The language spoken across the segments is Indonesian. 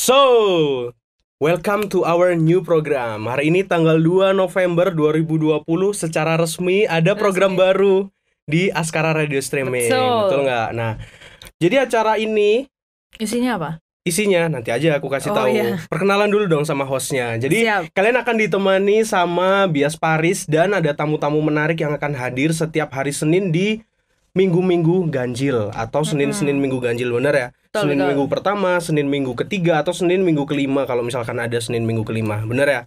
So, welcome to our new program. Hari ini tanggal 2 November 2020 secara resmi ada program baru di Askara Radio Streaming. Betul nggak? Nah, jadi acara ini isinya apa? Isinya nanti aja aku kasih tahu. Iya. Perkenalan dulu dong sama hostnya. Jadi kalian akan ditemani sama Bias Paris dan ada tamu-tamu menarik yang akan hadir setiap hari Senin di minggu-minggu ganjil atau Senin-Senin minggu ganjil, bener ya? Senin minggu pertama, Senin minggu ketiga atau Senin minggu kelima kalau misalkan ada Senin minggu kelima, bener ya?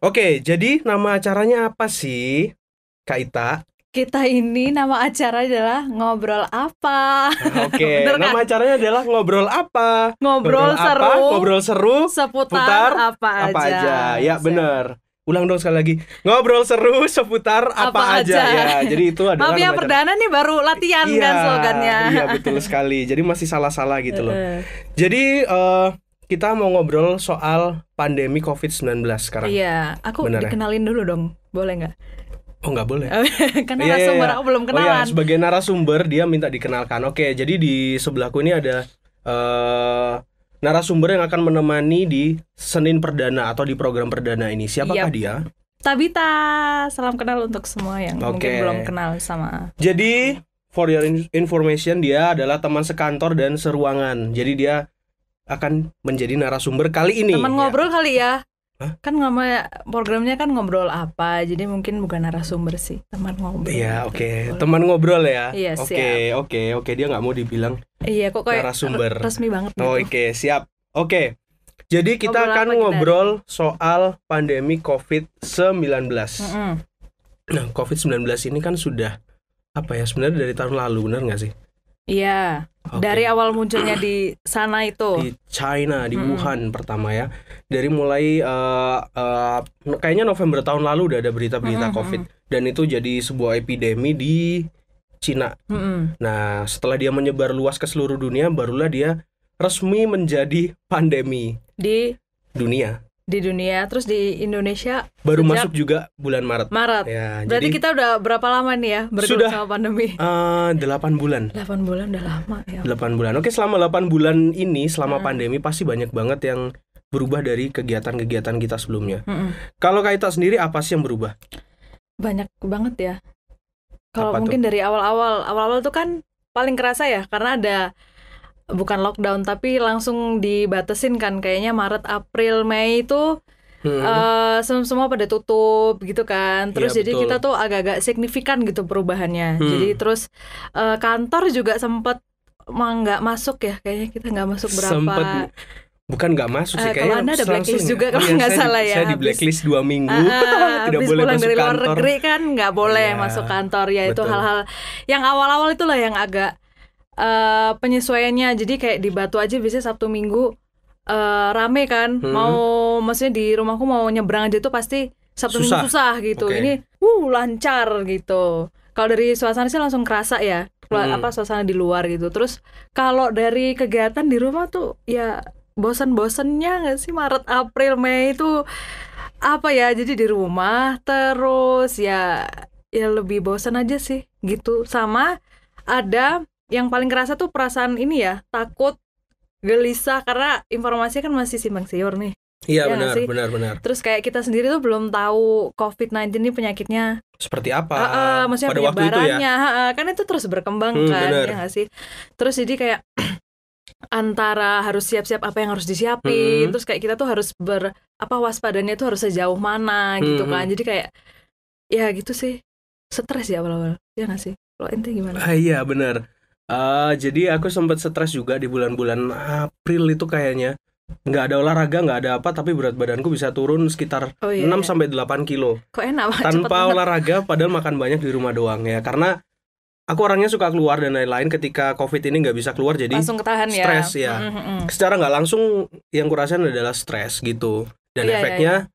Oke, jadi nama acaranya apa sih, Kak Ita? Kita ini nama acara adalah Ngobrol Apa. Oke, nama acaranya adalah Ngobrol Apa. Ngobrol seru. Apa? Ngobrol seru seputar apa aja. Ya, bener. Ulang dong sekali lagi. Ngobrol seru seputar apa aja. Ya, jadi itu adalah Maaf ya, perdana nih baru latihan kan slogannya. Iya, betul sekali. Jadi masih salah-salah gitu loh. Jadi kita mau ngobrol soal pandemi COVID-19 sekarang. Iya, aku dikenalin dulu dong. Boleh nggak? Oh, nggak boleh. Kan narasumber aku belum kenalan. Sebagai narasumber dia minta dikenalkan. Oke, jadi di sebelahku ini ada narasumber yang akan menemani di Senin Perdana atau di program perdana ini. Siapakah dia? Tabita. Salam kenal untuk semua yang mungkin belum kenal sama. Jadi, for your information, dia adalah teman sekantor dan seruangan. Jadi dia akan menjadi narasumber kali ini. Teman ngobrol kali ya. Hah? Kan nama programnya kan Ngobrol Apa, jadi mungkin bukan narasumber sih, teman ngobrol. Iya, oke. Teman ngobrol ya. Iya, Oke. Dia nggak mau dibilang kok kayak narasumber. Resmi banget gitu. Oke, siap. Oke. Jadi kita akan ngobrol soal pandemi COVID-19. Nah, COVID-19 ini kan sudah sebenarnya dari tahun lalu, benar nggak sih? Iya. Dari awal munculnya di sana itu. Di China, di Wuhan pertama ya. Dari mulai kayaknya November tahun lalu udah ada berita-berita COVID. Dan itu jadi sebuah epidemi di Cina. Nah, setelah dia menyebar luas ke seluruh dunia, barulah dia resmi menjadi pandemi di dunia. Di dunia, terus di Indonesia baru masuk juga bulan Maret. Ya, berarti jadi, kita udah berapa lama nih ya berdua sama pandemi? 8 bulan. 8 bulan udah lama ya. 8 bulan. Oke, selama 8 bulan ini, selama pandemi pasti banyak banget yang berubah dari kegiatan-kegiatan kita sebelumnya. Kalau Kak Ita sendiri apa sih yang berubah? Banyak banget ya. Kalau mungkin dari awal-awal tuh kan paling kerasa ya, karena ada bukan lockdown tapi langsung dibatasin kan, kayaknya Maret, April, Mei itu semua pada tutup gitu kan. Terus jadi betul. Kita tuh agak-agak signifikan gitu perubahannya. Jadi terus kantor juga sempat nggak masuk ya, kayaknya kita nggak masuk berapa. Bukan nggak masuk sih, kayaknya kalau Anda ada blacklist juga kalau nggak salah ya. Saya di blacklist 2 minggu, tidak boleh pulang masuk dari kantor. Luar negeri kan nggak boleh masuk kantor ya. Betul. Itu hal-hal yang awal-awal itulah yang agak penyesuaiannya. Jadi kayak di Batu aja biasanya Sabtu Minggu rame kan, maksudnya di rumahku mau nyebrang aja tuh pasti Sabtu Minggu susah gitu. Ini lancar gitu. Kalau dari suasana sih langsung kerasa ya, suasana di luar gitu. Terus kalau dari kegiatan di rumah tuh ya bosen-bosennya nggak sih, Maret, April, Mei itu jadi di rumah terus ya lebih bosen aja sih gitu. Sama ada yang paling kerasa tuh perasaan ini ya, takut, gelisah, karena informasinya kan masih simpang siur nih. Iya, benar. Terus kayak kita sendiri tuh belum tahu COVID-19 ini penyakitnya seperti apa maksudnya pada waktu itu ya. Kan itu terus berkembang kan, ya nggak sih. Terus jadi kayak antara harus siap-siap apa yang harus disiapin, terus kayak kita tuh harus waspadanya tuh harus sejauh mana gitu kan. Jadi kayak ya gitu sih, stres ya awal-awal, ya nggak sih. Kalau ente gimana? Iya benar. Jadi aku sempat stres juga di bulan-bulan April itu kayaknya. Nggak ada olahraga, nggak ada apa, tapi berat badanku bisa turun sekitar 6-8 kilo. Kok enak banget? Tanpa olahraga, padahal makan banyak di rumah doang ya. Karena aku orangnya suka keluar dan lain-lain. Ketika COVID ini nggak bisa keluar, jadi langsung ketahan stres ya. Secara nggak langsung yang kurasain adalah stres gitu. Dan efeknya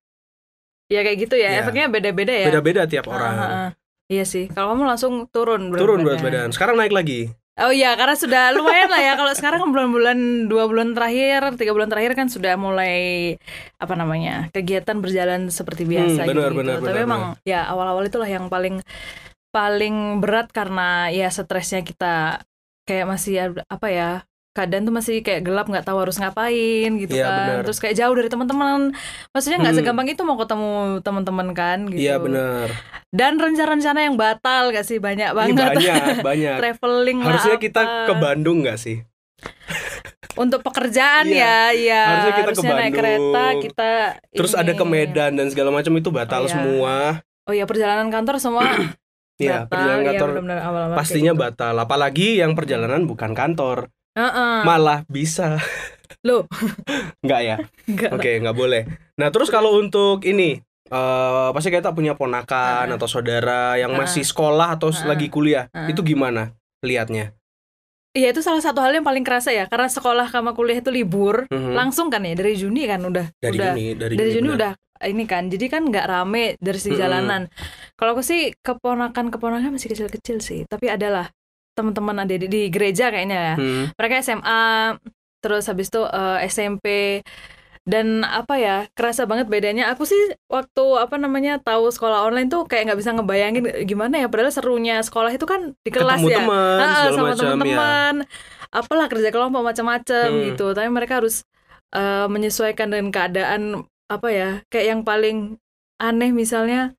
ya kayak gitu ya. Efeknya beda-beda ya. Beda-beda tiap orang. Iya sih. Kalau kamu langsung turun berat badan. Sekarang naik lagi. Oh iya, karena sudah lumayan lah ya. Kalau sekarang bulan-bulan 2 bulan terakhir, 3 bulan terakhir kan sudah mulai kegiatan berjalan seperti biasa gitu. Tapi memang ya awal-awal itulah yang paling berat, karena ya stresnya kita kayak masih keadaan tuh masih kayak gelap, nggak tahu harus ngapain gitu kan. Bener. Terus kayak jauh dari teman-teman. Maksudnya nggak segampang itu mau ketemu teman-teman kan gitu. Iya benar. Dan rencana-rencana yang batal gak sih, banyak banget. Banyak. Traveling lah. Harusnya kita ke Bandung gak sih? Untuk pekerjaan ya. Harusnya kita ke Bandung. Naik kereta kita. Terus ada ke Medan dan segala macam itu batal semua. Oh iya, perjalanan kantor semua. Iya, perjalanan kantor bener-bener awal-awal pastinya gitu. batal. Apalagi yang perjalanan bukan kantor. Malah bisa. Loh? Enggak ya? Oke, nggak boleh. Nah terus kalau untuk ini pasti kita punya ponakan atau saudara yang masih sekolah atau lagi kuliah. Itu gimana lihatnya? Iya, itu salah satu hal yang paling kerasa ya, karena sekolah sama kuliah itu libur langsung kan ya, dari Juni kan udah dari Juni udah ini kan, jadi kan nggak rame dari segi jalanan. Kalau aku sih keponakan masih kecil-kecil sih, tapi adalah teman-teman ada di gereja kayaknya ya. Mereka SMA, terus habis itu SMP. Dan apa ya, kerasa banget bedanya. Aku sih waktu tahu sekolah online tuh kayak nggak bisa ngebayangin gimana ya, padahal serunya sekolah itu kan di kelas ketemu ya, teman, sama macam, teman-teman, apalah kerja kelompok macam-macam gitu. Tapi mereka harus menyesuaikan dengan keadaan apa ya, kayak yang paling aneh misalnya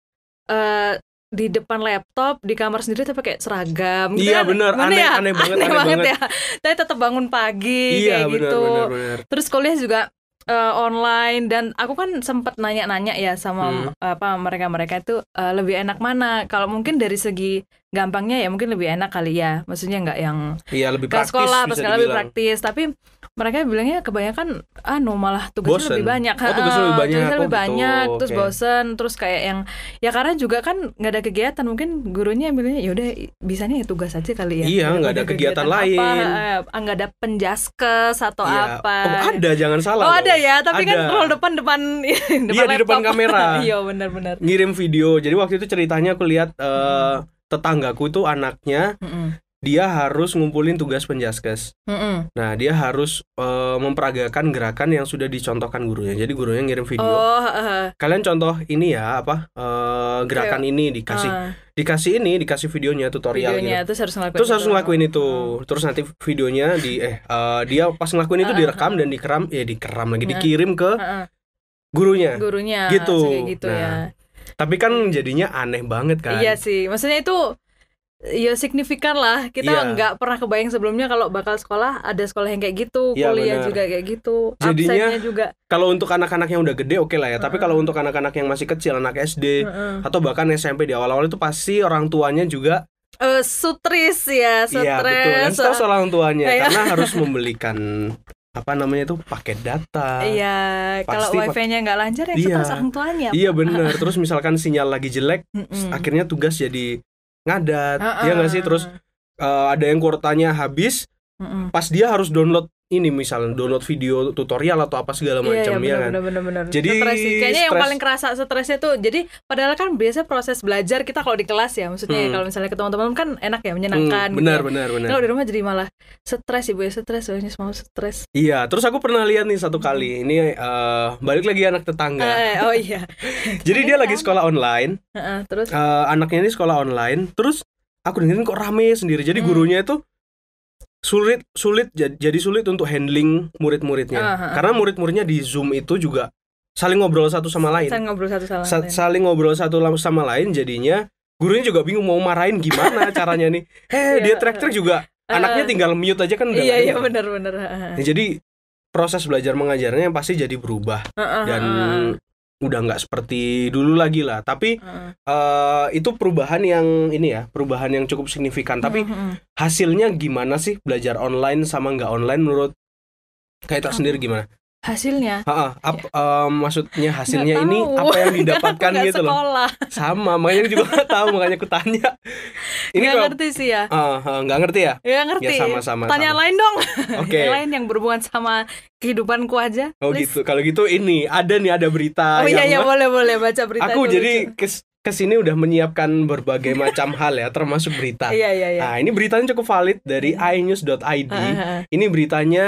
di depan laptop di kamar sendiri tapi pakai seragam gitu. Iya benar, aneh banget ya. Tapi tetap bangun pagi kayak gitu. Bener. Terus kuliah juga online, dan aku kan sempat nanya-nanya ya sama mereka itu lebih enak mana. Kalau mungkin dari segi gampangnya ya mungkin lebih enak kali ya, maksudnya nggak yang lebih ke praktis, sekolah pas lebih praktis. Tapi mereka bilangnya kebanyakan malah tugasnya lebih banyak. Tugasnya lebih banyak, terus bosen, terus kayak yang ya karena juga kan nggak ada kegiatan, mungkin gurunya bilangnya ya udah bisanya ya tugas aja kali ya. Iya, nggak ada kegiatan lain. Nggak ada penjaskes atau apa. Oh ada, jangan salah. Oh ada ya, tapi kan roll depan di depan kamera. Iya benar-benar. Ngirim video. Jadi waktu itu ceritanya aku lihat tetanggaku itu anaknya dia harus ngumpulin tugas penjaskes. Nah dia harus memperagakan gerakan yang sudah dicontohkan gurunya. Jadi gurunya ngirim video. Kalian contoh ini ya gerakan ini dikasih videonya, tutorial gitu. Terus harus ngelakuin itu. Terus nanti videonya dia pas ngelakuin itu direkam dan dikirim ke gurunya gitu. Ya. Tapi kan jadinya aneh banget kan. Iya sih, maksudnya itu ya signifikan lah. Kita nggak pernah kebayang sebelumnya kalau bakal ada sekolah yang kayak gitu, kuliah juga kayak gitu. Jadinya juga. Kalau untuk anak-anak yang udah gede oke lah ya. Tapi kalau untuk anak-anak yang masih kecil, anak SD atau bahkan SMP di awal-awal itu pasti orang tuanya juga stres ya, stres. Iya betul. Dan stres orang tuanya karena harus membelikan paket data. Iya, kalau wifi-nya nggak lancar ya stres orang tuanya. Iya benar. Terus misalkan sinyal lagi jelek, akhirnya tugas jadi ngadat, ya nggak sih? Terus ada yang kuotanya habis, pas dia harus download video tutorial atau apa segala macam ya kan. Bener. Jadi kayaknya yang paling kerasa stresnya tuh, jadi padahal kan biasa proses belajar kita kalau di kelas ya, maksudnya kalau misalnya ketemu teman-teman kan enak ya, menyenangkan. Benar. Kalau di rumah jadi malah stres, ibu ya stres, ini semua stres. Iya, terus aku pernah lihat nih satu kali, ini balik lagi anak tetangga. Oh iya. Jadi dia lagi sekolah online. Terus anaknya ini sekolah online, terus aku dengerin kok rame sendiri. Jadi gurunya itu sulit untuk handling murid-muridnya. Karena murid-muridnya di Zoom itu juga saling ngobrol satu sama lain. Saling ngobrol satu sama lain, jadinya gurunya juga bingung mau marahin gimana caranya nih. Dia teriak-teriak juga. Anaknya tinggal mute aja kan udah. Iya benar. Nah, jadi proses belajar mengajarnya pasti jadi berubah dan udah nggak seperti dulu lagi lah. Tapi itu perubahan yang cukup signifikan. Tapi hasilnya gimana sih belajar online sama nggak online menurut Kaita sendiri gimana? Hasilnya? Maksudnya hasilnya ini apa yang didapatkan gitu loh. Sama, makanya juga nggak tahu, makanya aku tanya. Ini nggak ngerti sih ya. Nggak ngerti ya? Ya ngerti. Ya, sama-sama. Tanya lain dong. Oke. Yang lain yang berhubungan sama kehidupanku aja. Oh please. Gitu. Kalau gitu ini ada berita. Oh iya boleh baca berita. Aku jadi kesini udah menyiapkan berbagai macam hal ya, termasuk berita. Iya. Nah, ini beritanya cukup valid dari inews.id. Ini beritanya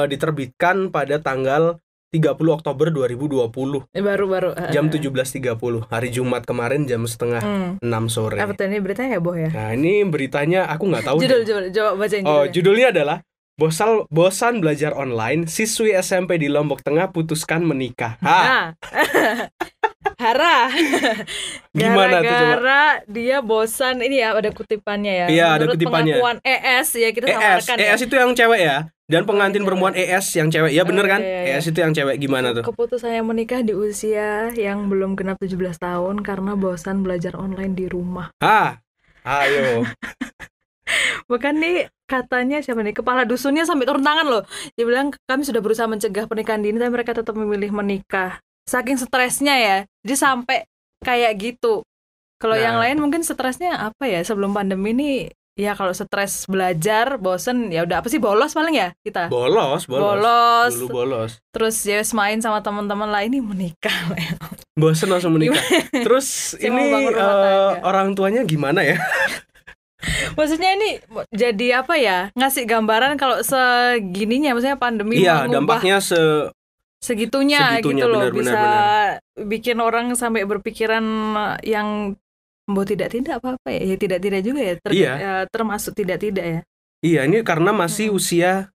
diterbitkan pada tanggal 30 Oktober 2020. Baru. Jam 17.30 hari Jumat kemarin jam 5:30 sore. Apa tuh ini beritanya heboh ya? Nah, ini beritanya aku nggak tahu. Judul coba bacain judulnya. Judulnya adalah Bosan belajar online, siswi SMP di Lombok Tengah putuskan menikah. Hara. Gimana tuh coba? Gara-gara dia bosan, ini ya ada kutipannya ya. Iya, ada Menurut kutipannya. pengakuan ES ya, kita samarkan ya. ES itu yang cewek ya. Dan pengantin perempuan ES yang cewek. Ya bener kan? Iya. ES itu yang cewek, gimana tuh? Keputusannya menikah di usia yang belum genap 17 tahun karena bosan belajar online di rumah. Ayo. Bukan nih, katanya siapa nih, kepala dusunnya sampai turun tangan loh. Dia bilang kami sudah berusaha mencegah pernikahan dini tapi mereka tetap memilih menikah. Saking stresnya ya, jadi sampai kayak gitu. Kalau yang lain mungkin stresnya apa ya, sebelum pandemi ini ya kalau stres belajar, bosen ya udah apa sih, bolos paling ya kita. Bolos. Dulu bolos. Terus ya main sama teman-teman lah, ini menikah. Bosen langsung menikah. Terus ini orang tuanya gimana ya? Maksudnya ini jadi apa ya, ngasih gambaran kalau segininya, maksudnya pandemi dampaknya segitunya gitu loh, bener, bisa bikin orang sampai berpikiran yang tidak apa-apa ya tidak juga ya, termasuk tidak ya. Iya, ini karena masih usia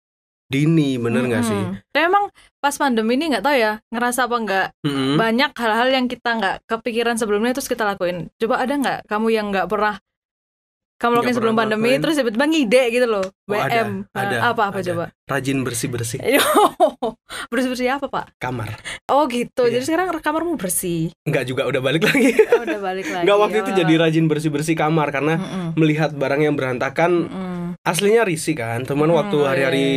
dini, bener nggak sih? Tapi emang pas pandemi ini nggak tahu ya, ngerasa apa nggak, banyak hal-hal yang kita nggak kepikiran sebelumnya terus kita lakuin. Coba ada nggak kamu yang nggak pernah kamu lakuin sebelum pandemi terus tiba-tiba ngide gitu loh? WM. Ada. Apa coba? Rajin bersih-bersih. Bersih-bersih apa, Pak? Kamar. Oh gitu. Jadi sekarang kamarmu bersih? Enggak juga, udah balik lagi. Udah balik lagi. Enggak, waktu itu jadi rajin bersih-bersih kamar karena melihat barang yang berantakan. Aslinya risih kan. Teman waktu hari-hari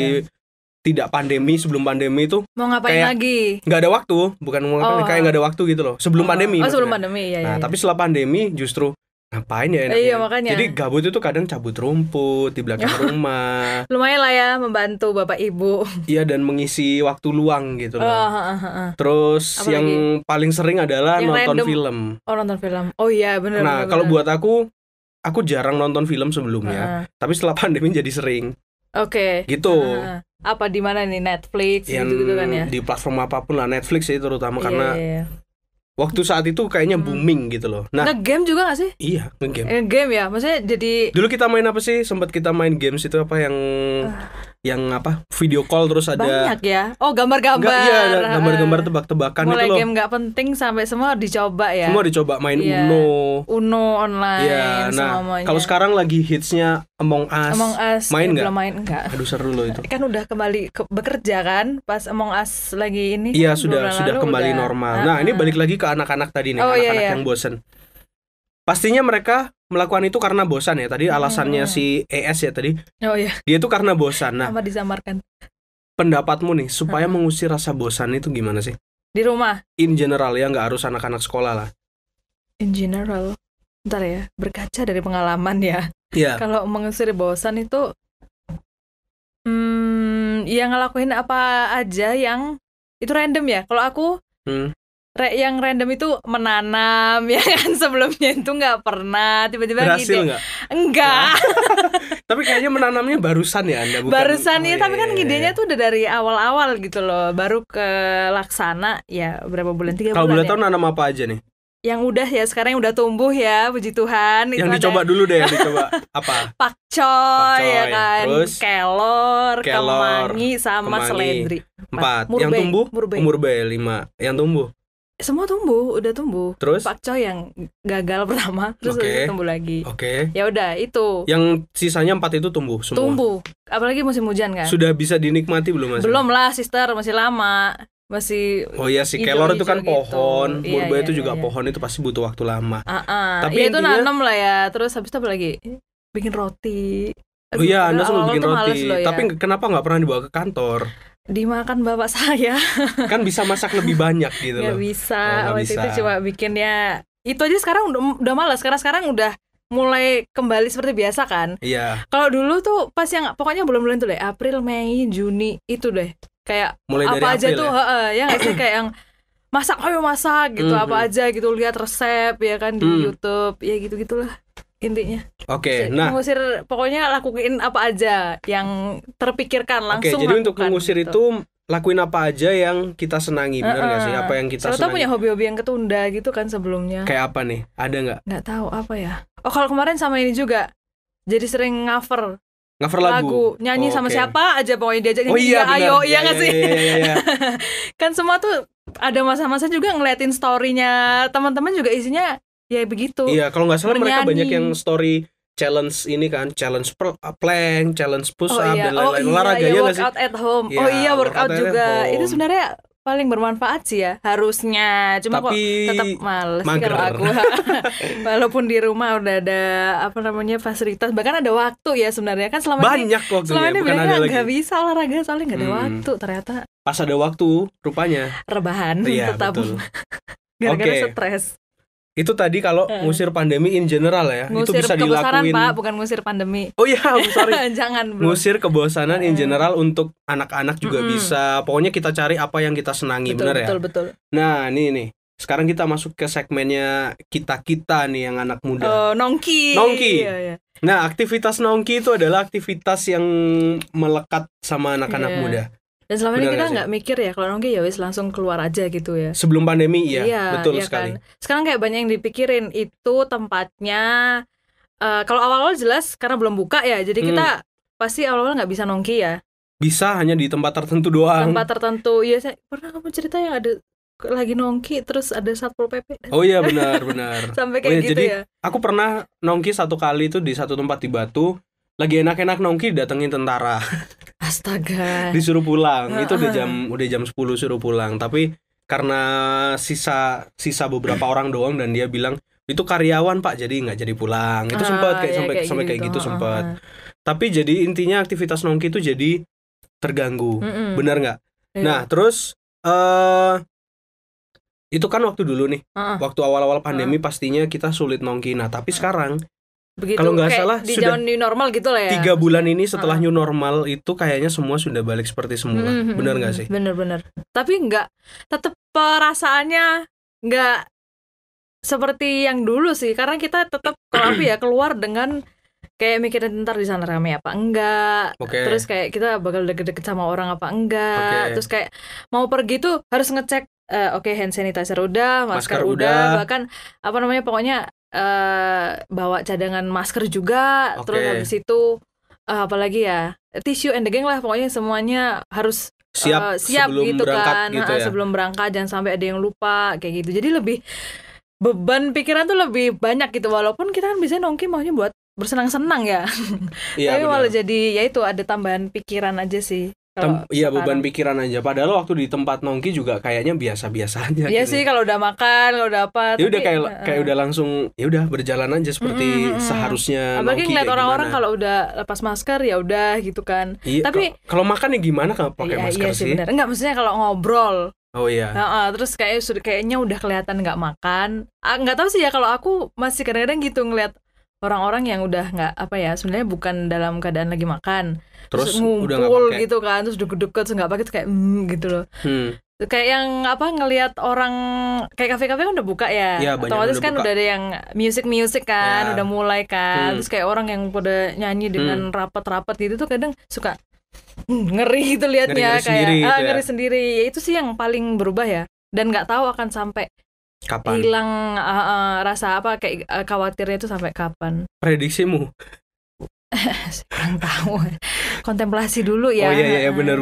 tidak pandemi, sebelum pandemi itu mau ngapain lagi? Nggak ada waktu, bukan mau ngapain, kayak nggak ada waktu gitu loh. Sebelum pandemi. Sebelum pandemi ya. Tapi setelah pandemi justru ngapain ya enaknya? Iya, makanya. Jadi gabut itu kadang cabut rumput di belakang rumah. Lumayan lah ya membantu bapak ibu. Iya, dan mengisi waktu luang gitu loh. Terus apa yang lagi? Paling sering adalah yang nonton random. Film. Nonton film. Oh iya, benar. Nah, kalau buat aku jarang nonton film sebelumnya. Tapi setelah pandemi jadi sering. Oke. Gitu. Apa di mana nih, Netflix gitu kan ya? Di platform apapun lah, Netflix ya terutama karena waktu saat itu kayaknya booming gitu loh. Nah, nge-game juga gak sih? Iya, nge-game. Nge-game ya, maksudnya jadi. Dulu kita main apa sih? Sempat kita main games itu apa yang apa? Video call terus ada. Banyak ya. Oh, gambar-gambar. Iya, ada gambar-gambar tebak-tebakan mulai itu loh. Game nggak penting sampai semua dicoba ya. Semua dicoba main Uno online. Iya, nah kalau sekarang lagi hitsnya Among Us. Main nggak? Belum main, enggak. Aduh, seru loh itu. Kan udah kembali bekerja kan pas Among Us lagi ini. Iya, sudah kembali normal. Nah, ini balik lagi ke anak-anak tadi nih, anak-anak yang bosen. Pastinya mereka melakukan itu karena bosan ya. Tadi alasannya si ES ya tadi. Oh iya. Dia itu karena bosan. Nah, sama disamarkan. Pendapatmu nih supaya mengusir rasa bosan itu gimana sih? Di rumah. In general ya, nggak harus anak-anak sekolah lah. In general. Bentar ya, berkaca dari pengalaman ya. Iya. Kalau mengusir bosan itu ya ngelakuin apa aja yang itu random ya. Kalau aku yang random itu menanam ya kan, sebelumnya itu nggak pernah tiba-tiba berhasil nggak? Enggak. Tapi kayaknya menanamnya barusan ya Anda, bukan? Barusan ya, tapi kan idenya tuh udah dari awal-awal gitu loh, baru ke laksana ya berapa bulan, 3 bulan. Kalau boleh tahu nanam apa aja nih? Yang udah ya sekarang yang udah tumbuh ya, puji Tuhan. Yang itu dicoba dulu deh, yang dicoba apa? Pakcoy ya kan, terus kelor, kemangi sama seledri. 4. Yang tumbuh? Murbei 5. Yang tumbuh? Semua tumbuh, udah tumbuh. Terus pakcoy yang gagal pertama, terus tumbuh lagi. Ya udah itu. Yang sisanya 4 itu tumbuh semua. Tumbuh, apalagi musim hujan kan. Sudah bisa dinikmati belum Mas? Belum lah, sister, masih lama. Masih. Oh iya, si kelor itu kan pohon. Gitu. Murbei itu juga pohon, itu pasti butuh waktu lama. Tapi ya itu nanam lah ya. Terus habis itu apa lagi? Bikin roti. Oh iya, Anda selalu bikin roti. Tapi kenapa nggak pernah dibawa ke kantor? Dimakan bapak saya. Kan bisa masak lebih banyak gitu loh. Gak bisa. Waktu itu cuma bikinnya itu aja. Sekarang udah malas. Sekarang udah mulai kembali seperti biasa kan. Iya. Kalau dulu tuh pas yang pokoknya bulan-bulan tuh deh, April, Mei, Juni itu deh. Kayak mulai apa dari aja April, tuh ya nggak sih, kayak yang masak gitu, apa aja gitu, lihat resep ya kan di YouTube ya, gitu-gitulah intinya. Nah mengusir, pokoknya lakuin apa aja yang terpikirkan langsung. Jadi untuk mengusir gitu. Itu lakuin apa aja yang kita senangi, benar nggak sih? Apa yang kita senangi? Saya punya hobi-hobi yang ketunda gitu kan sebelumnya. Kayak apa nih? Ada nggak? Nggak tahu apa ya. Oh, kalau kemarin sama ini juga, jadi sering cover Cover lagu. Nyanyi sama siapa aja pokoknya diajak nyanyi. Iya, ayo, iya nggak sih? Iya. Kan semua tuh ada masa-masa juga ngeliatin story-nya teman-teman juga isinya ya begitu. Iya, kalau nggak salah mereka Menyanyi. banyak yang story challenge ini kan, challenge plank, challenge push up dan lain-lain, olahraga ya nggak sih? Workout at home. Ya, Workout juga. Itu sebenarnya paling bermanfaat sih ya, harusnya. Cuma tapi kok tetap males sih kalau aku. Walaupun di rumah udah ada fasilitas, bahkan ada waktu ya sebenarnya kan selama banyak waktunya. Selama ini bukan ada lagi. Nggak bisa olahraga soalnya nggak ada waktu ternyata. Pas ada waktu, rupanya rebahan tetap. Gara-gara stres. Itu tadi kalau ngusir pandemi in general ya. Ngusir itu bisa kebosanan, dilakuin. Pak, bukan ngusir pandemi. Oh iya, sorry. Jangan belum. Ngusir kebosanan in general untuk anak-anak juga bisa. Pokoknya kita cari apa yang kita senangi, benar ya? Betul. Nah, nih. Sekarang kita masuk ke segmennya kita nih yang anak muda. Nongki. Iya. Nah, aktivitas nongki itu adalah aktivitas yang melekat sama anak-anak muda. Dan selama ini kita nggak mikir ya kalau nongki ya wis langsung keluar aja gitu ya. Sebelum pandemi betul sekali. Kan? Sekarang kayak banyak yang dipikirin itu tempatnya. Kalau awal-awal jelas karena belum buka ya, jadi kita pasti awal-awal nggak bisa nongki ya. Bisa hanya di tempat tertentu doang. Tempat tertentu, iya. Saya pernah kamu cerita yang ada lagi nongki terus ada Satpol PP. Oh iya benar. Sampai kayak gitu jadi, ya. Aku pernah nongki satu kali tuh di satu tempat di Batu. Lagi enak-enak nongki datengin tentara. Astaga. Disuruh pulang. Itu udah jam 10 suruh pulang. Tapi karena sisa beberapa orang doang dan dia bilang itu karyawan Pak, jadi nggak jadi pulang. Itu sempat sampai kayak gitu sempat. Tapi jadi intinya aktivitas nongki itu jadi terganggu. Benar nggak? Nah, terus itu kan waktu dulu nih. Waktu awal-awal pandemi pastinya kita sulit nongki. Nah, tapi sekarang begitu, kalau nggak salah di sudah zaman new normal gitu lah ya. 3 bulan ini setelah new normal itu kayaknya semua sudah balik seperti semula. Benar nggak sih? Benar. Tapi nggak, tetap perasaannya nggak seperti yang dulu sih. Karena kita tetap kalau keluar dengan kayak mikirin ntar di sana rame apa enggak. Terus kayak kita bakal deket-deket sama orang apa enggak. Terus kayak mau pergi tuh harus ngecek hand sanitizer udah, masker udah, bahkan pokoknya bawa cadangan masker juga. Terus habis itu apalagi ya, tisu and the gang lah, pokoknya semuanya harus siap gitu kan gitu ya? Sebelum berangkat jangan sampai ada yang lupa kayak gitu. Jadi lebih beban pikiran tuh lebih banyak gitu, walaupun kita kan biasanya nongki maunya buat bersenang-senang ya. Tapi malah jadi ya itu ada tambahan pikiran aja sih. Iya, beban pikiran aja. Padahal waktu di tempat nongki juga kayaknya biasa-biasa aja. Iya sih, kalau udah makan, kalau udah apa. Ya udah kayak udah langsung ya udah berjalan aja seperti seharusnya. Apalagi ngeliat orang-orang kalau udah lepas masker ya udah gitu kan. Iya, tapi kalau makan ya gimana kalau pakai masker sih? Bener. Enggak, maksudnya kalau ngobrol. Oh iya. Terus kayaknya udah kelihatan nggak makan. Nggak tahu sih ya, kalau aku masih kadang-kadang gitu ngeliat orang-orang yang udah nggak sebenarnya bukan dalam keadaan lagi makan. Terus ngumpul gitu kan, terus deket-deket terus nggak pakai, kayak gitu loh. Kayak yang ngelihat orang kayak kafe-kafe kan udah buka ya, otomatis kan udah ada yang music kan, udah mulai kan. Terus kayak orang yang pada nyanyi dengan rapat-rapat gitu tuh kadang suka ngeri gitu liatnya, kayak ngeri sendiri. Ya itu sih yang paling berubah ya, dan nggak tahu akan sampai kapan hilang rasa kayak khawatirnya itu sampai kapan. Prediksimu? Kurang tahu. Kontemplasi dulu ya. Oh iya benar.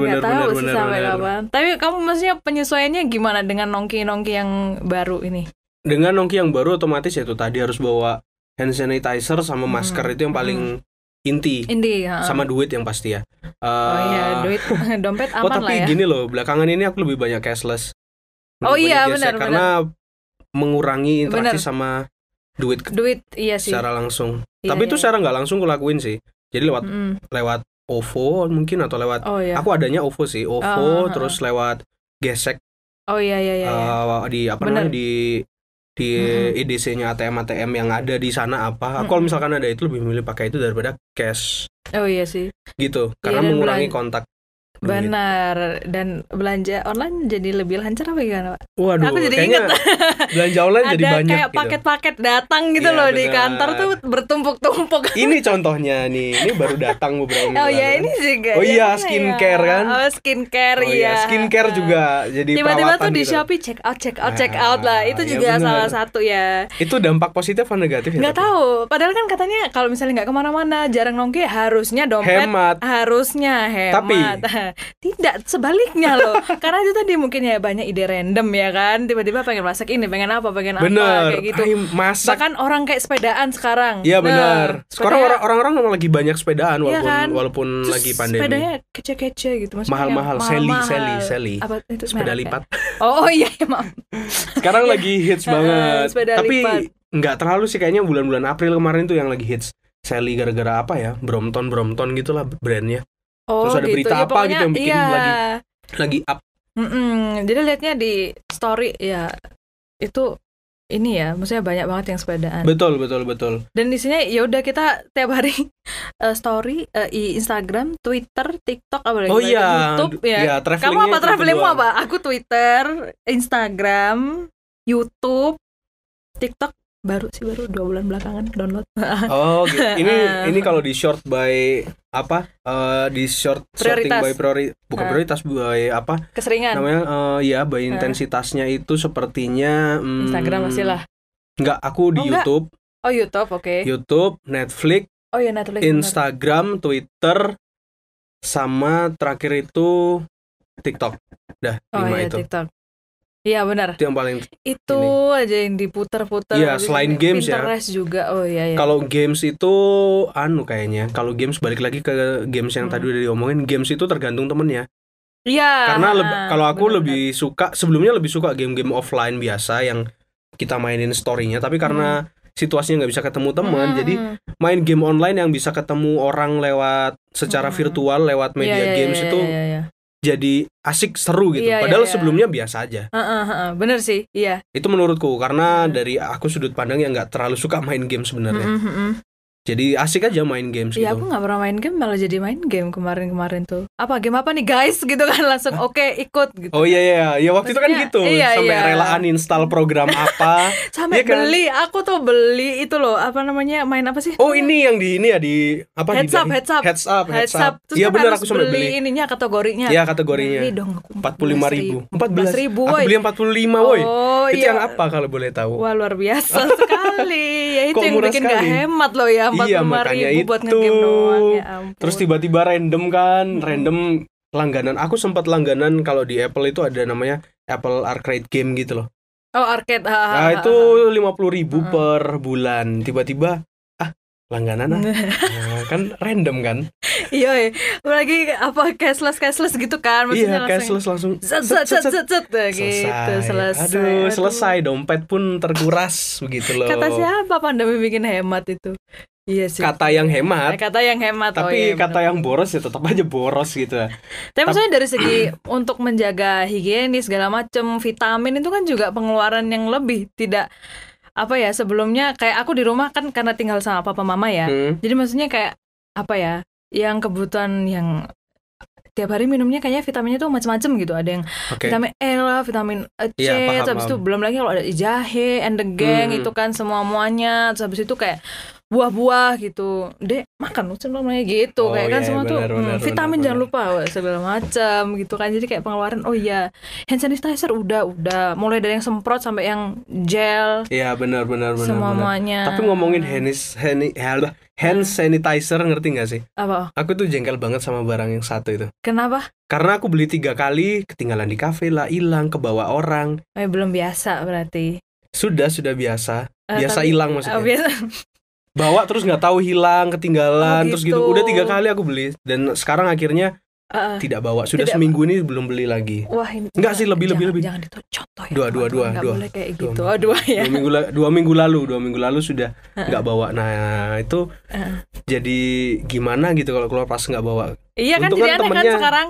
Sampai kapan. Tapi kamu maksudnya penyesuaiannya gimana dengan nongki-nongki yang baru ini? Dengan nongki yang baru otomatis ya itu tadi harus bawa hand sanitizer sama masker, itu yang paling inti sama duit yang pasti ya. Duit, dompet aman lah ya. Tapi gini loh, belakangan ini aku lebih banyak cashless. Benar. Karena mengurangi interaksi sama duit iya sih secara langsung. Tapi itu secara nggak langsung aku lakuin sih. Jadi lewat OVO mungkin, atau lewat aku adanya OVO sih, terus lewat gesek. Di di EDC-nya ATM yang ada di sana apa. Aku kalau misalkan ada itu lebih memilih pakai itu daripada cash. Oh iya sih. Gitu, karena mengurangi kontak Benar, dan belanja online jadi lebih lancar apa gimana, Pak? Waduh, aku jadi kayaknya inget belanja online jadi banyak ada kayak gitu. paket-paket datang gitu Iya, loh di benar. kantor tuh bertumpuk-tumpuk. Ini contohnya nih, ini baru datang beberapa minggu Oh lalu ya kan. ini juga. Oh iya, ya, skincare kan. Oh skincare Oh iya. iya, skincare juga jadi Tiba-tiba perawatan tuh di gitu. Shopee check out lah. Itu ya juga benar. salah satu ya. Itu dampak positif atau negatif ya? Nggak tapi? tahu. Padahal kan katanya kalau misalnya nggak kemana-mana, jarang nongki, harusnya dompet Hemat. harusnya hemat. Tapi tidak, sebaliknya loh. Karena itu tadi mungkin ya banyak ide random ya kan. Tiba-tiba pengen masak ini, pengen apa bener, kayak gitu. masak. Bahkan orang kayak sepedaan sekarang. Iya benar. Sekarang sepedanya- orang-orang lagi banyak sepedaan Iya walaupun kan? walaupun Terus lagi pandemi. sepedanya kece-kece gitu. Maksudnya Mahal-mahal, yang mahal-mahal. Sally. Apa itu Sepeda merek ya? lipat. Oh iya maaf. Sekarang lagi hits banget. Sepeda Tapi lipat. nggak terlalu sih, kayaknya bulan-bulan April kemarin tuh yang lagi hits Sally gara-gara apa ya? Brompton gitulah brandnya. Oh, Terus ada gitu. berita Ya, apa pokoknya, gitu yang bikin iya. lagi up. Jadi liatnya di story ya itu ini ya, maksudnya banyak banget yang sepedaan. Betul. Dan isinya ya udah kita tiap hari story Instagram, Twitter, TikTok apa lagi? Oh iya, YouTube ya. ya, Kamu travelingnya apa itu travelingmu doang. apa? Aku Twitter, Instagram, YouTube, TikTok baru 2 bulan belakangan download. Oh, gitu. Ini kalau di short by apa? Di sorting Prioritas. by bukan prioritas, by apa? Keseringan. Namanya ya by intensitasnya itu sepertinya Instagram masih lah. Enggak, aku di Oh, enggak. YouTube. Oh YouTube, oke. YouTube, Netflix, Oh ya Netflix. Instagram, Twitter, sama terakhir itu TikTok. Dah, Oh 5 iya itu. TikTok. Iya benar. Itu yang paling. Itu aja yang diputer-puter. Iya, habis selain ini games ya. Pinterest juga. Oh iya. Kalau games itu kayaknya. Kalau games balik lagi ke games yang tadi udah diomongin, games itu tergantung temennya. Iya. Karena kalau aku benar-benar. lebih suka, sebelumnya lebih suka game-game offline biasa yang kita mainin story-nya, tapi karena situasinya nggak bisa ketemu teman, jadi main game online yang bisa ketemu orang lewat secara virtual lewat media games itu jadi asik, seru gitu. Iya, Padahal iya. sebelumnya biasa aja. Bener sih, iya. Itu menurutku, karena dari aku sudut pandang yang nggak terlalu suka main game sebenarnya. Jadi asik aja main games Iya, gitu. aku nggak pernah main game, malah jadi main game kemarin tuh. Apa game apa nih guys gitu kan, langsung oke, ikut gitu. Oh iya, waktu itu kan Maksudnya, gitu, iya, sampai iya. relaan install program apa. Sampai Iya kan? beli, aku tuh beli itu loh, apa namanya, main apa sih? Oh ini yang di apa Heads up. Heads up. Terus Iya kan benar, harus aku sampai beli. ininya, kategorinya. Iya, kategorinya. Beli dong aku 45.000. 14.000 Aku woy. beli 45 woi. Oh, Itu iya. yang apa kalau boleh tahu? Wah luar biasa sekali. Ya itu Kok yang murah bikin gak sekali? hemat loh ya, 45.000 Iya, makanya buat itu. nge-game doang. Ya ampun. Terus tiba-tiba random kan, random langganan. Aku sempat langganan kalau di Apple itu ada namanya Apple Arcade Game gitu loh. Oh arcade. Nah itu 50.000 per bulan. Tiba-tiba langganan Nah, kan random kan? Iya, lagi apa cashless gitu kan, maksudnya Iya, cashless langsung zet, gitu, selesai. Aduh, selesai, dompet pun terkuras begitu loh. Kata siapa pandemi bikin hemat itu? Iya sih. Kata yang hemat. Kata yang hemat. Tapi iya, kata bener. yang boros ya tetap aja boros gitu. Tapi maksudnya dari segi untuk menjaga higienis segala macam, vitamin itu kan juga pengeluaran yang lebih, tidak apa ya, sebelumnya kayak aku di rumah kan karena tinggal sama papa mama ya. Jadi maksudnya kayak apa ya, yang kebutuhan yang tiap hari minumnya kayaknya vitaminnya tuh macam-macam gitu. Ada yang vitamin E lah, vitamin C, terus habis itu belum lagi kalau ada jahe, endegeng itu kan semuanya. Terus habis itu kayak buah-buah gitu, dek makan namanya gitu, kayak kan semua tuh vitamin jangan lupa segala macam gitu kan. Jadi kayak pengeluaran, oh iya, hand sanitizer udah mulai dari yang semprot sampai yang gel. Iya benar. Semuanya. Tapi ngomongin hand sanitizer, ngerti nggak sih? Apa? Aku tuh jengkel banget sama barang yang satu itu. Kenapa? Karena aku beli 3 kali, ketinggalan di kafe lah, hilang, kebawa orang. Belum biasa berarti. Sudah biasa. Biasa hilang maksudnya. Biasa. Bawa terus nggak tahu hilang, ketinggalan, terus gitu. Udah 3 kali aku beli dan sekarang akhirnya tidak bawa. Sudah seminggu ini belum beli lagi. Wah, ini enggak sih, lebih. Jangan dicontoh ya. Dua. Boleh kayak gitu. Oh, 2 ya. 2 minggu lalu sudah nggak bawa. Nah, itu jadi gimana gitu kalau keluar pas nggak bawa. Iya kan, jadi aneh kan sekarang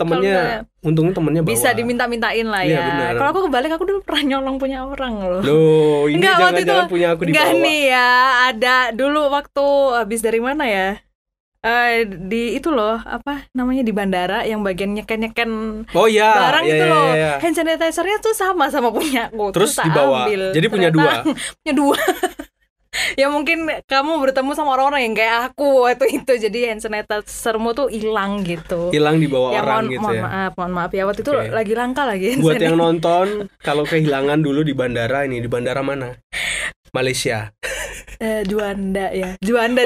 untungnya temennya bawa. Bisa diminta-mintain lah ya. Bener. Kalau aku kebalik, aku dulu pernah nyolong punya orang loh. Loh, ini jangan-jangan punya aku dibawa. Enggak nih ya, ada dulu waktu habis dari mana ya? Di itu loh, apa namanya, di bandara yang bagian nyeken barang itu loh. Iya. Hand sanitizer-nya tuh sama punya aku. Terus dibawa. Jadi punya 2. Punya 2. Ya mungkin kamu bertemu sama orang-orang yang kayak aku waktu itu, jadi hand sanitizer-mu tuh hilang gitu. Hilang dibawa ya, orang gitu mohon maaf ya, waktu itu lagi langka lagi. Buat yang nonton, kalau kehilangan dulu di bandara ini, di bandara mana? Malaysia. Juanda ya. Di Juanda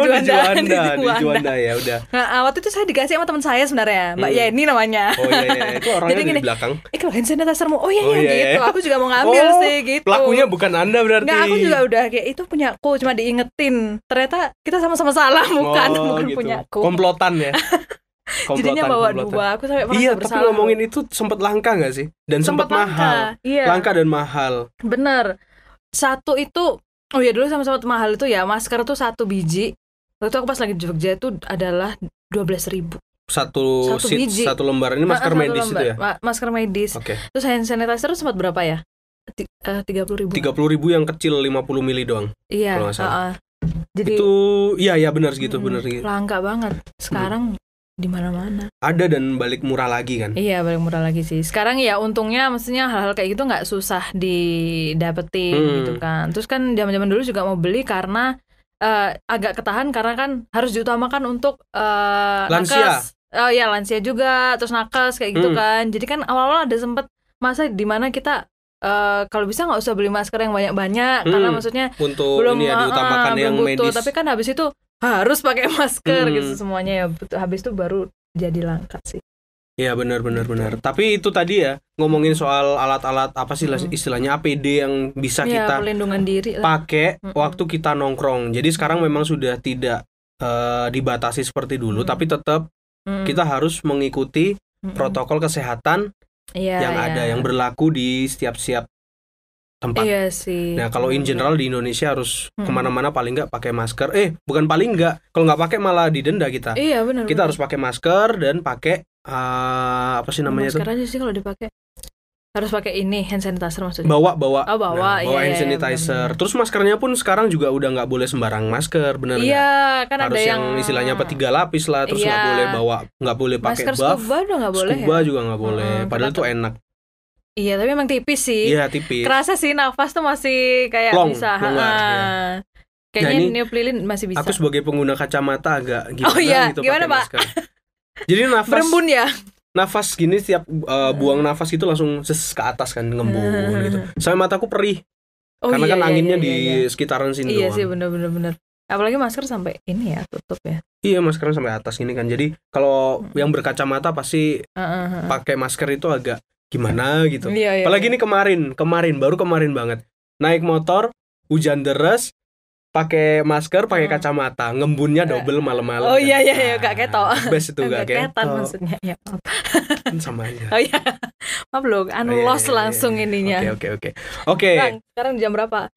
ya udah. Nah, waktu itu saya dikasih sama teman saya sebenarnya, Mbak Yeni namanya. Oh iya, itu orangnya di belakang. Kalau hand sanitizer-mu, gitu. Aku juga mau ngambil sih gitu. Pelakunya bukan Anda berarti. Nggak, aku juga udah kayak itu punyaku, cuma diingetin. Ternyata kita sama-sama salah, bukan gitu. Punyaku. Komplotan ya. Jadinya bawa 2. Aku sampai merasa bersalah. Tapi ngomongin itu sempat langka nggak sih? Dan sempat mahal. Iya. Langka dan mahal. Bener. Satu itu, dulu sama-sama mahal itu ya, masker tuh 1 biji. Waktu itu aku pas lagi di Jogja itu adalah 12.000. Satu biji. 1 lembar. Ini masker medis itu ya? Masker medis. Okay. Terus hand sanitizer sempat berapa ya? 30.000. 30.000 yang kecil 50 mili doang. Iya. Jadi itu iya benar segitu, benar segitu. Langka banget. Sekarang di mana-mana. Ada dan balik murah lagi kan? Iya, balik murah lagi sih. Sekarang ya untungnya maksudnya hal-hal kayak gitu nggak susah didapetin gitu kan. Terus kan zaman-zaman dulu juga mau beli karena agak ketahan karena kan harus diutamakan untuk lansia. Nakes. Lansia juga, terus nakes kayak gitu kan. Jadi kan awal-awal ada sempet masa di mana kita kalau bisa nggak usah beli masker yang banyak-banyak karena maksudnya untuk belum ini ya, diutamakan yang butuh, medis. tapi kan habis itu harus pakai masker gitu semuanya ya. Habis itu baru jadi langka sih. Iya benar. Tapi itu tadi ya ngomongin soal alat-alat apa sih istilahnya APD yang bisa kita pelindungan diri pakai waktu kita nongkrong. Jadi sekarang memang sudah tidak dibatasi seperti dulu, tapi tetap kita harus mengikuti protokol kesehatan yang ada yang berlaku di setiap tempat. Iya sih. Nah kalau in general di Indonesia harus kemana-mana paling nggak pakai masker. Bukan paling nggak, kalau nggak pakai malah didenda kita. Iya benar. Kita harus pakai masker dan pakai apa sih namanya masker aja sih kalau dipakai. Harus pakai ini hand sanitizer maksudnya. Bawa. Bawa hand sanitizer. Bener. Terus maskernya pun sekarang juga udah nggak boleh sembarang masker, benar nggak? Iya, kan harus ada yang istilahnya 3 lapis lah. Terus nggak boleh bawa, nggak boleh pakai buff. Masker scuba udah nggak boleh. Scuba juga nggak boleh. Padahal itu enak. Iya, tapi emang tipis sih. Iya, tipis. Kerasa sih nafas tuh masih kayak bisa. Ya. Kayaknya neoprylin masih bisa. Aku sebagai pengguna kacamata agak gimana gitu gimana, pakai masker. Jadi nafas berembun ya. Nafas gini setiap buang nafas itu langsung ke atas kan, ngembun gitu. Sampai mataku perih. Karena kan anginnya di sekitaran sini doang. Iya sih, benar. Apalagi masker sampai ini ya, tutup ya. Iya, maskernya sampai atas gini kan. Jadi kalau yang berkacamata pasti pakai masker itu agak gimana gitu. Apalagi ini kemarin banget. Naik motor, hujan deras, pakai masker, pakai kacamata, ngembunnya double malam-malam. Oh iya, gak ketok. Best itu gak ketok. Maksudnya ya. Sama aja. Oh iya. Maaf loh, lost langsung ininya. Oke. Bang, sekarang jam berapa?